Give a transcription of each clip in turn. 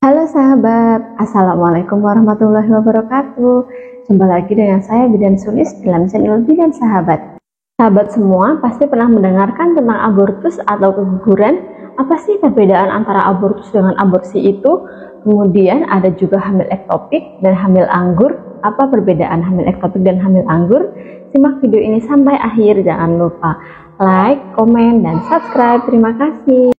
Halo sahabat, Assalamualaikum warahmatullahi wabarakatuh. Jumpa lagi dengan saya Bidan Sulis dalam channel Bidan Sahabat. Sahabat semua pasti pernah mendengarkan tentang abortus atau keguguran. Apa sih perbedaan antara abortus dengan aborsi itu? Kemudian ada juga hamil ektopik dan hamil anggur. Apa perbedaan hamil ektopik dan hamil anggur? Simak video ini sampai akhir, jangan lupa like, komen, dan subscribe. Terima kasih.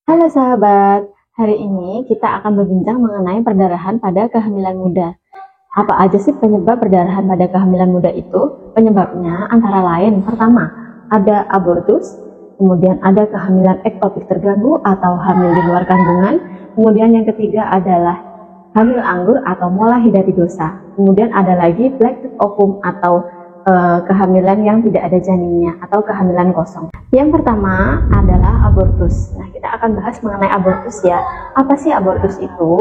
Halo sahabat, hari ini kita akan berbincang mengenai perdarahan pada kehamilan muda. Apa aja sih penyebab perdarahan pada kehamilan muda itu? Penyebabnya antara lain, pertama, ada abortus, kemudian ada kehamilan ektopik terganggu atau hamil di luar kandungan, kemudian yang ketiga adalah hamil anggur atau mola hidapidosa, kemudian ada lagi black ovum atau kehamilan yang tidak ada janinnya atau kehamilan kosong. Yang pertama adalah abortus. Nah, kita akan bahas mengenai abortus ya. Apa sih abortus itu?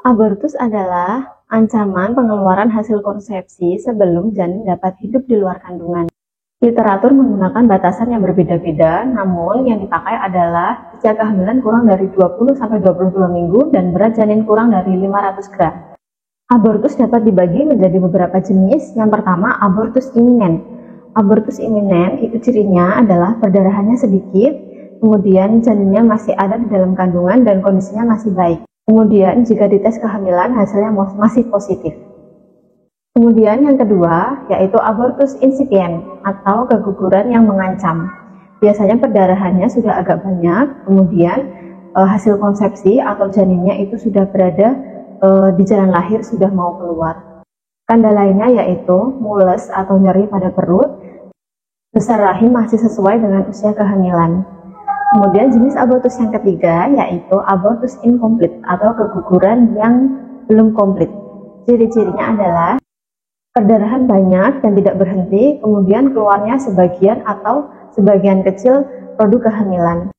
Abortus adalah ancaman pengeluaran hasil konsepsi sebelum janin dapat hidup di luar kandungan. Literatur menggunakan batasan yang berbeda-beda, namun yang dipakai adalah usia kehamilan kurang dari 20-22 minggu dan berat janin kurang dari 500 gram. Abortus dapat dibagi menjadi beberapa jenis. Yang pertama, abortus iminen. Abortus iminen itu cirinya adalah perdarahannya sedikit, kemudian janinnya masih ada di dalam kandungan dan kondisinya masih baik. Kemudian jika dites kehamilan hasilnya masih positif. Kemudian yang kedua yaitu abortus insipient atau keguguran yang mengancam. Biasanya perdarahannya sudah agak banyak, kemudian hasil konsepsi atau janinnya itu sudah berada di jalan lahir, sudah mau keluar. Tanda lainnya yaitu mules atau nyeri pada perut, besar rahim masih sesuai dengan usia kehamilan. Kemudian jenis abortus yang ketiga yaitu abortus incomplete atau keguguran yang belum komplit. Ciri-cirinya adalah perdarahan banyak dan tidak berhenti, kemudian keluarnya sebagian atau sebagian kecil produk kehamilan.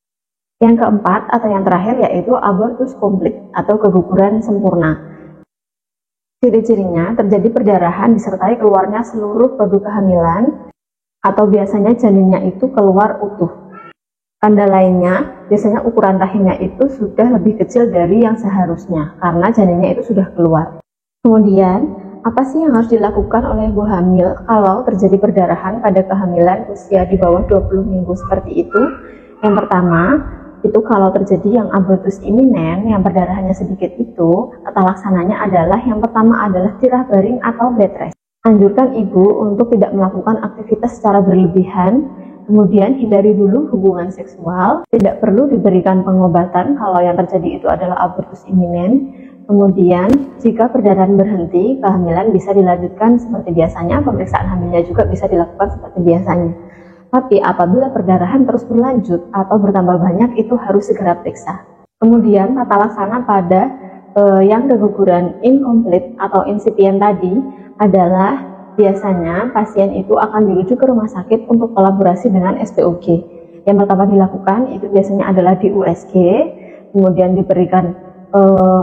Yang keempat atau yang terakhir yaitu abortus komplit atau keguguran sempurna. Ciri-cirinya terjadi perdarahan disertai keluarnya seluruh produk kehamilan atau biasanya janinnya itu keluar utuh. Tanda lainnya biasanya ukuran rahimnya itu sudah lebih kecil dari yang seharusnya karena janinnya itu sudah keluar. Kemudian apa sih yang harus dilakukan oleh ibu hamil kalau terjadi perdarahan pada kehamilan usia di bawah 20 minggu seperti itu? Yang pertama, itu kalau terjadi yang abortus iminen yang perdarahannya sedikit itu, tata laksananya adalah yang pertama adalah tirah baring atau bed rest. Anjurkan ibu untuk tidak melakukan aktivitas secara berlebihan, kemudian hindari dulu hubungan seksual, tidak perlu diberikan pengobatan kalau yang terjadi itu adalah abortus iminen. Kemudian jika perdarahan berhenti, kehamilan bisa dilanjutkan seperti biasanya, pemeriksaan hamilnya juga bisa dilakukan seperti biasanya. Tapi apabila perdarahan terus berlanjut atau bertambah banyak, itu harus segera periksa. Kemudian tata laksana pada yang keguguran incomplete atau insipient tadi adalah biasanya pasien itu akan dirujuk ke rumah sakit untuk kolaborasi dengan SPOG. Yang pertama dilakukan itu biasanya adalah di USG, kemudian diberikan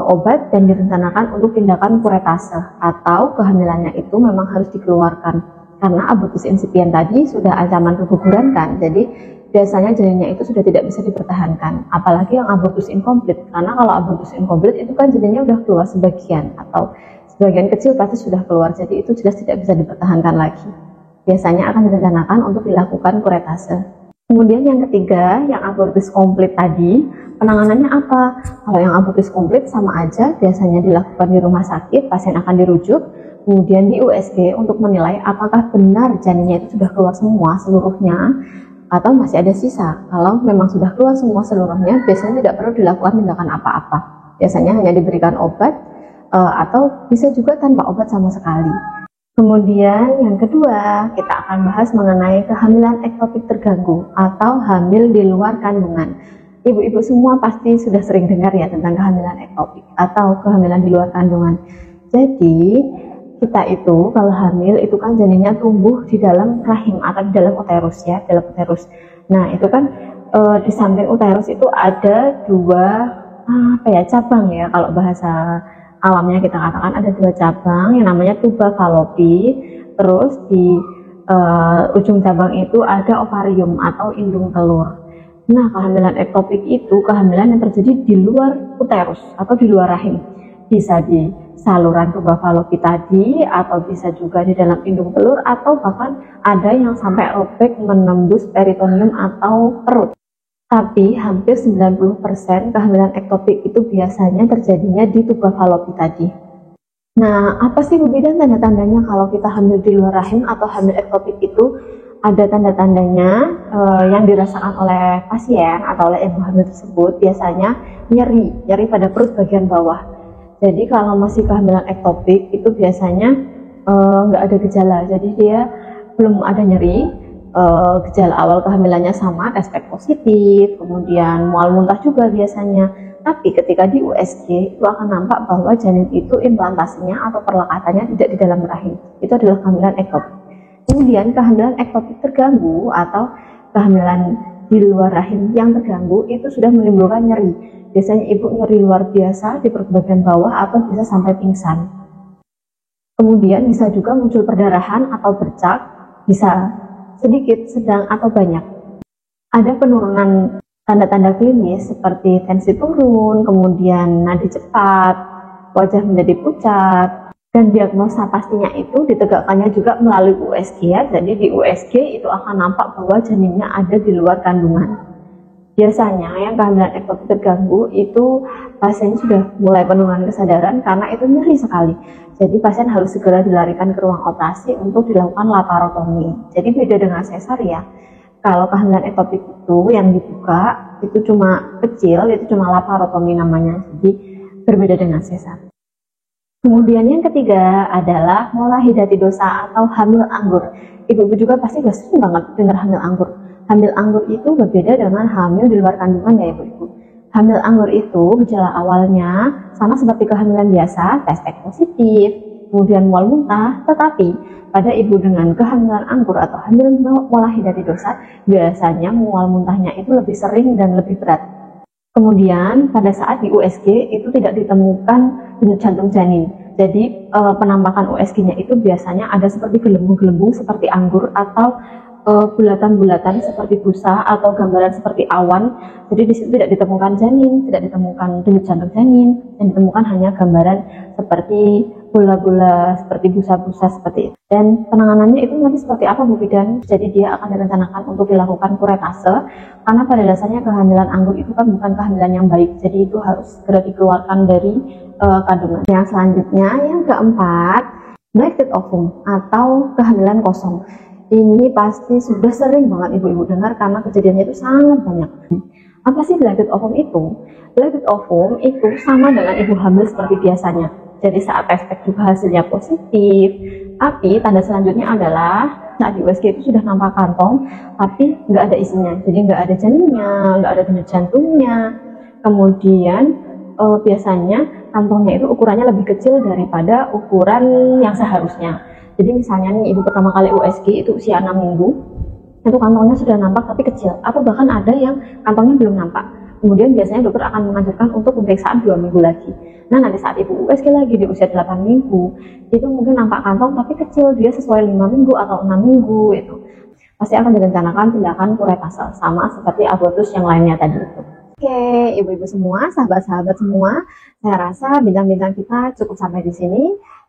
obat dan direncanakan untuk tindakan kuretase atau kehamilannya itu memang harus dikeluarkan. Karena abortus insipient tadi sudah ancaman keguguran kan, jadi biasanya janinnya itu sudah tidak bisa dipertahankan. Apalagi yang abortus incomplete, karena kalau abortus incomplete itu kan janinnya udah keluar sebagian atau sebagian kecil pasti sudah keluar, jadi itu jelas tidak bisa dipertahankan lagi. Biasanya akan direncanakan untuk dilakukan kuretase. Kemudian yang ketiga, yang abortus komplit tadi, penanganannya apa? Kalau yang abortus komplit sama aja, biasanya dilakukan di rumah sakit, pasien akan dirujuk, kemudian di USG untuk menilai apakah benar janinnya itu sudah keluar semua seluruhnya atau masih ada sisa. Kalau memang sudah keluar semua seluruhnya, biasanya tidak perlu dilakukan tindakan apa-apa. Biasanya hanya diberikan obat atau bisa juga tanpa obat sama sekali. Kemudian yang kedua, kita akan bahas mengenai kehamilan ektopik terganggu atau hamil di luar kandungan. Ibu-ibu semua pasti sudah sering dengar ya tentang kehamilan ektopik atau kehamilan di luar kandungan. Jadi kita itu kalau hamil itu kan janinnya tumbuh di dalam rahim atau di dalam uterus ya, dalam uterus. Nah itu kan di samping uterus itu ada dua cabang ya, kalau bahasa alamnya kita katakan ada dua cabang yang namanya tuba falopi terus di ujung cabang itu ada ovarium atau indung telur. Nah, kehamilan ektopik itu kehamilan yang terjadi di luar uterus atau di luar rahim. Bisa di saluran tuba falopi tadi, atau bisa juga di dalam indung telur, atau bahkan ada yang sampai robek menembus peritoneum atau perut. Tapi hampir 90% kehamilan ektopik itu biasanya terjadinya di tuba falopi tadi. Nah, apa sih Bu Bidan tanda-tandanya kalau kita hamil di luar rahim atau hamil ektopik itu? Ada tanda-tandanya yang dirasakan oleh pasien atau oleh ibu hamil tersebut, biasanya nyeri pada perut bagian bawah. Jadi kalau masih kehamilan ektopik itu biasanya nggak ada gejala, jadi dia belum ada nyeri. Gejala awal kehamilannya sama, tes pack positif, kemudian mual muntah juga biasanya. Tapi ketika di USG itu akan nampak bahwa janin itu implantasinya atau perlekatannya tidak di dalam rahim. Itu adalah kehamilan ektopik. Kemudian kehamilan ektopik terganggu atau kehamilan di luar rahim yang terganggu itu sudah menimbulkan nyeri. Biasanya ibu nyeri luar biasa di perut bagian bawah atau bisa sampai pingsan. Kemudian bisa juga muncul perdarahan atau bercak, bisa sedikit, sedang, atau banyak. Ada penurunan tanda-tanda klinis seperti tensi turun, kemudian nadi cepat, wajah menjadi pucat, dan diagnosa pastinya itu ditegakkannya juga melalui USG ya. Jadi di USG itu akan nampak bahwa janinnya ada di luar kandungan. Biasanya yang kehamilan ektopik terganggu itu pasien sudah mulai penurunan kesadaran karena itu nyeri sekali. Jadi pasien harus segera dilarikan ke ruang operasi untuk dilakukan laparotomi. Jadi beda dengan sesar ya. Kalau kehamilan ektopik itu yang dibuka itu cuma kecil, itu cuma laparotomi namanya. Jadi berbeda dengan sesar. Kemudian yang ketiga adalah molahidatidosa atau hamil anggur. Ibu-ibu juga pasti udah sering banget dengar hamil anggur. Hamil anggur itu berbeda dengan hamil di luar kandungan ya ibu-ibu. Hamil anggur itu gejala awalnya sama seperti kehamilan biasa, tes pack positif, kemudian mual muntah, tetapi pada ibu dengan kehamilan anggur atau hamil molahidatidosa biasanya mual muntahnya itu lebih sering dan lebih berat. Kemudian pada saat di USG itu tidak ditemukan denyut jantung janin. Jadi penampakan USG-nya itu biasanya ada seperti gelembung-gelembung seperti anggur atau bulatan-bulatan seperti busa atau gambaran seperti awan. Jadi di situ tidak ditemukan janin, tidak ditemukan denyut jantung janin, yang ditemukan hanya gambaran seperti bola-bola, seperti busa-busa seperti itu. Dan penanganannya itu nanti seperti apa Bu Bidan? Jadi dia akan direncanakan untuk dilakukan kuretase, karena pada dasarnya kehamilan anggur itu kan bukan kehamilan yang baik, jadi itu harus segera dikeluarkan dari kandungan. Yang selanjutnya, yang keempat, neglected ovum atau kehamilan kosong. Ini pasti sudah sering banget ibu-ibu dengar karena kejadiannya itu sangat banyak. Apa sih neglected ovum itu? Neglected ovum itu sama dengan ibu hamil seperti biasanya. Jadi saat tes pack juga hasilnya positif, tapi tanda selanjutnya adalah saat di USG itu sudah nampak kantong, tapi nggak ada isinya. Jadi nggak ada janinnya, nggak ada denyut jantungnya. Kemudian biasanya kantongnya itu ukurannya lebih kecil daripada ukuran yang seharusnya. Jadi misalnya nih ibu pertama kali USG itu usia 6 minggu, itu kantongnya sudah nampak tapi kecil, atau bahkan ada yang kantongnya belum nampak. Kemudian biasanya dokter akan mengajarkan untuk pemeriksaan 2 minggu lagi. Nah nanti saat ibu USG lagi di usia 8 minggu, itu mungkin nampak kantong tapi kecil, dia sesuai 5 minggu atau 6 minggu itu. Pasti akan direncanakan tindakan kuretase, sama seperti abortus yang lainnya tadi itu. Oke, ibu-ibu semua, sahabat-sahabat semua, saya rasa bincang-bincang kita cukup sampai di sini.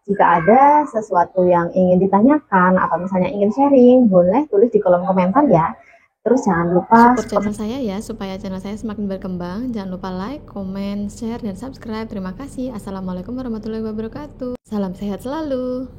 Jika ada sesuatu yang ingin ditanyakan atau misalnya ingin sharing, boleh tulis di kolom komentar ya. Terus jangan lupa support channel saya ya, supaya channel saya semakin berkembang. Jangan lupa like, comment, share, dan subscribe. Terima kasih. Assalamualaikum warahmatullahi wabarakatuh. Salam sehat selalu.